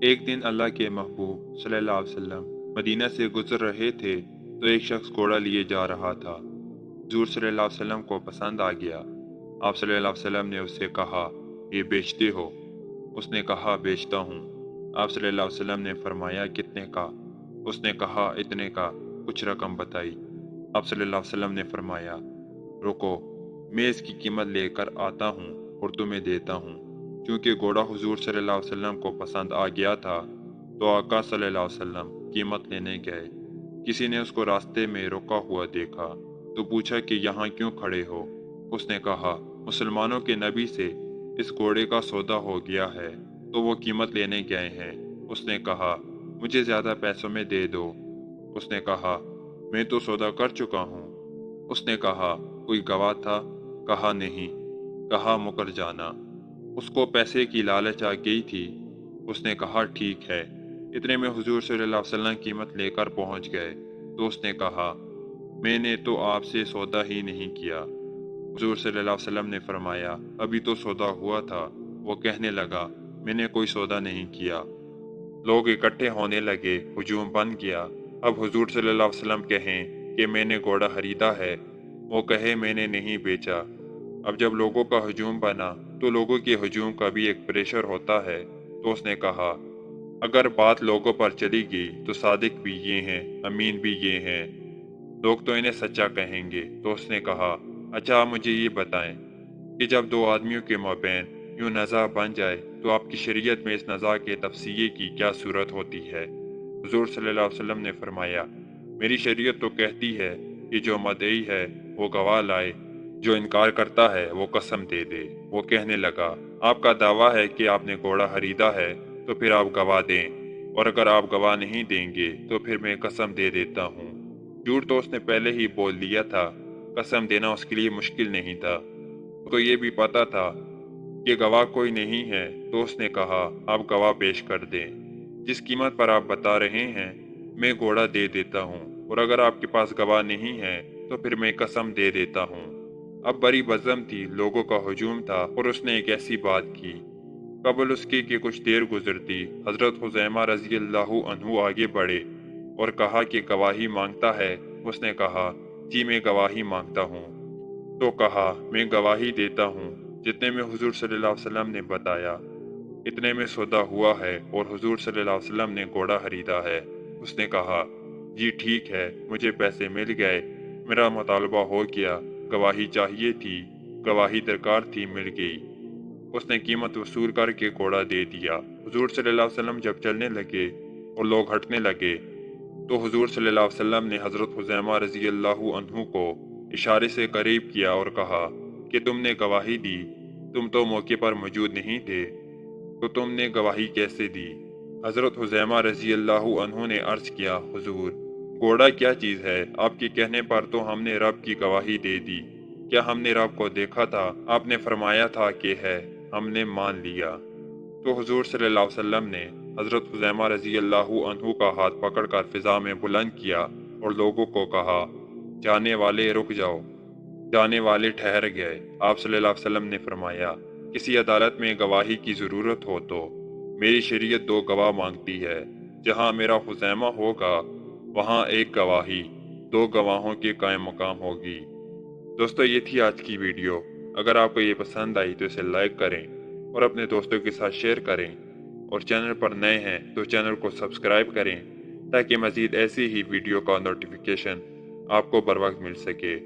ایک دن اللہ کے محبوب صلی اللہ علیہ وسلم مدینہ سے گزر رہے تھے تو ایک شخص گھوڑا لیے جا رہا تھا۔ حضور صلی اللہ علیہ وسلم کو پسند آ گیا۔ آپ صلی اللہ علیہ وسلم نے اس سے کہا، یہ بیچتے ہو؟ اس نے کہا، بیچتا ہوں۔ آپ صلی اللہ علیہ وسلم نے فرمایا، کتنے کا؟ اس نے کہا، اتنے کا۔ کچھ رقم بتائی۔ آپ صلی اللہ علیہ وسلم نے فرمایا، رکو، میں اس کی قیمت لے کر آتا ہوں اور تمہیں دیتا ہوں۔ کیونکہ گھوڑا حضور صلی اللہ علیہ وسلم کو پسند آ گیا تھا تو آقا صلی اللہ علیہ وسلم قیمت لینے گئے۔ کسی نے اس کو راستے میں رکا ہوا دیکھا تو پوچھا کہ یہاں کیوں کھڑے ہو؟ اس نے کہا، مسلمانوں کے نبی سے اس گھوڑے کا سودا ہو گیا ہے تو وہ قیمت لینے گئے ہیں۔ اس نے کہا، مجھے زیادہ پیسوں میں دے دو۔ اس نے کہا، میں تو سودا کر چکا ہوں۔ اس نے کہا، کوئی گواہ تھا؟ کہا، نہیں۔ کہا، مکر جانا۔ اس کو پیسے کی لالچ آ گئی تھی۔ اس نے کہا، ٹھیک ہے۔ اتنے میں حضور صلی اللہ علیہ وسلم قیمت لے کر پہنچ گئے تو اس نے کہا، میں نے تو آپ سے سودا ہی نہیں کیا۔ حضور صلی اللہ علیہ وسلم نے فرمایا، ابھی تو سودا ہوا تھا۔ وہ کہنے لگا، میں نے کوئی سودا نہیں کیا۔ لوگ اکٹھے ہونے لگے، ہجوم بن گیا۔ اب حضور صلی اللہ علیہ وسلم کہیں کہ میں نے گھوڑا خریدا ہے، وہ کہے میں نے نہیں بیچا۔ اب جب لوگوں کا ہجوم بنا تو لوگوں کے ہجوم کا بھی ایک پریشر ہوتا ہے، تو اس نے کہا، اگر بات لوگوں پر چلی گئی تو صادق بھی یہ ہیں، امین بھی یہ ہیں، لوگ تو انہیں سچا کہیں گے۔ تو اس نے کہا، اچھا آپ مجھے یہ بتائیں کہ جب دو آدمیوں کے مابین یوں نزاع بن جائے تو آپ کی شریعت میں اس نزاع کے تفصیل کی کیا صورت ہوتی ہے؟ حضور صلی اللہ علیہ وسلم نے فرمایا، میری شریعت تو کہتی ہے کہ جو مدعی ہے وہ گواہ لائے، جو انکار کرتا ہے وہ قسم دے دے۔ وہ کہنے لگا، آپ کا دعویٰ ہے کہ آپ نے گھوڑا خریدا ہے تو پھر آپ گواہ دیں، اور اگر آپ گواہ نہیں دیں گے تو پھر میں قسم دے دیتا ہوں۔ جھوٹ تو اس نے پہلے ہی بول لیا تھا، قسم دینا اس کے لیے مشکل نہیں تھا۔ تو یہ بھی پتا تھا کہ گواہ کوئی نہیں ہے، تو اس نے کہا، آپ گواہ پیش کر دیں۔ جس قیمت پر آپ بتا رہے ہیں میں گھوڑا دے دیتا ہوں، اور اگر آپ کے پاس گواہ نہیں ہے تو پھر میں قسم دے دیتا ہوں۔ اب بڑی بزم تھی، لوگوں کا ہجوم تھا، اور اس نے ایک ایسی بات کی۔ قبل اس کی کہ کچھ دیر گزرتی، حضرت خزیمہ رضی اللہ عنہ آگے بڑھے اور کہا کہ گواہی مانگتا ہے؟ اس نے کہا، جی میں گواہی مانگتا ہوں۔ تو کہا، میں گواہی دیتا ہوں۔ جتنے میں حضور صلی اللہ علیہ وسلم نے بتایا، اتنے میں سودا ہوا ہے اور حضور صلی اللہ علیہ وسلم نے گھوڑا خریدا ہے۔ اس نے کہا، جی ٹھیک ہے، مجھے پیسے مل گئے، میرا مطالبہ ہو گیا، گواہی چاہیے تھی، گواہی درکار تھی، مل گئی۔ اس نے قیمت وصول کر کے گھوڑا دے دیا۔ حضور صلی اللہ علیہ وسلم جب چلنے لگے اور لوگ ہٹنے لگے تو حضور صلی اللہ علیہ وسلم نے حضرت خزیمہ رضی اللہ عنہ کو اشارے سے قریب کیا اور کہا کہ تم نے گواہی دی، تم تو موقع پر موجود نہیں تھے، تو تم نے گواہی کیسے دی؟ حضرت خزیمہ رضی اللہ عنہ نے عرض کیا، حضور، گھوڑا کیا چیز ہے؟ آپ کے کہنے پر تو ہم نے رب کی گواہی دے دی۔ کیا ہم نے رب کو دیکھا تھا؟ آپ نے فرمایا تھا کہ ہے، ہم نے مان لیا۔ تو حضور صلی اللہ علیہ وسلم نے حضرت خزیمہ رضی اللہ عنہ کا ہاتھ پکڑ کر فضا میں بلند کیا اور لوگوں کو کہا، جانے والے رک جاؤ۔ جانے والے ٹھہر گئے۔ آپ صلی اللہ علیہ وسلم نے فرمایا، کسی عدالت میں گواہی کی ضرورت ہو تو میری شریعت دو گواہ مانگتی ہے۔ جہاں میرا خزیمہ ہوگا وہاں ایک گواہی، دو گواہوں کے قائم مقام ہوگی۔ دوستو، یہ تھی آج کی ویڈیو۔ اگر آپ کو یہ پسند آئی تو اسے لائک کریں اور اپنے دوستوں کے ساتھ شیئر کریں، اور چینل پر نئے ہیں تو چینل کو سبسکرائب کریں تاکہ مزید ایسی ہی ویڈیو کا نوٹیفیکیشن آپ کو بر وقت مل سکے۔